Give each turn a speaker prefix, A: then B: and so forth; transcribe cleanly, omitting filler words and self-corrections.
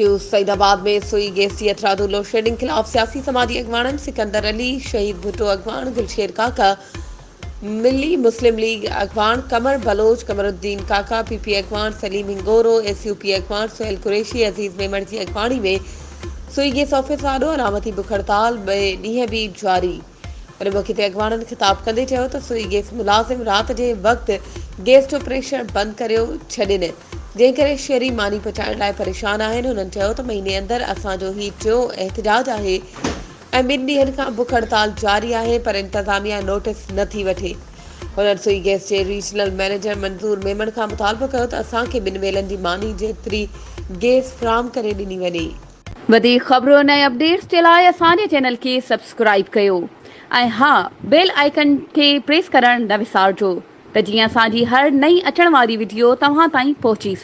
A: News Saidabad में सुई gas की अतरादू लोड शेडिंग खिलाफ सियासी समाजी अगवान सिकंदर अली, शहीद भुट्टो अगवान, गुलशेर काका, मिली मुस्लिम लीग अगवान कमर बलोच, कमरुद्दीन काका, पीपी अगवान सलीम हिंगोरो, एसयूपी अगवान सुहेल कुरैशी, अजीज मेमण की अगवानी में सुई गैस ऑफिस आॾो अलामती बुख हड़ताल ॿ ॾींहं भी जारी। उन मौक़े ते अगवाननि ख़िताब कंदे चयो त सुई गैस मुलाज़िम रात जे वक़्तु गैस जो प्रेशर बंदि करे छॾनि, जंहिं करे शहरी मानी पहुचाइण लाइ परेशान आहिनि। हुननि चयो त महीने अंदरि असांजो ही टियों एहतजाज आहे ऐं 2 ॾींहनि खां बुख हड़ताल जारी आहे, पर इंतज़ामिया नोटिस नथी वठे। हुननि सुई गैस जे रीजनल मैनेजर मंज़ूर मेमण खां मुतालबो कयो त असांखे 2 वेलनि जी मानी जेतिरी गैस फ़राहम करे ॾिनी वञे।
B: वधीक ख़बरुनि ऐं अपडेट्स जे लाइ असांजे चैनल खे सब्सक्राइब कयो ऐं हा, बेल आइकन खे प्रेस करणु न विसारिजो त जीअं असांजी हर नई अचण वारी वीडियो तव्हां ताईं पहुची सघे।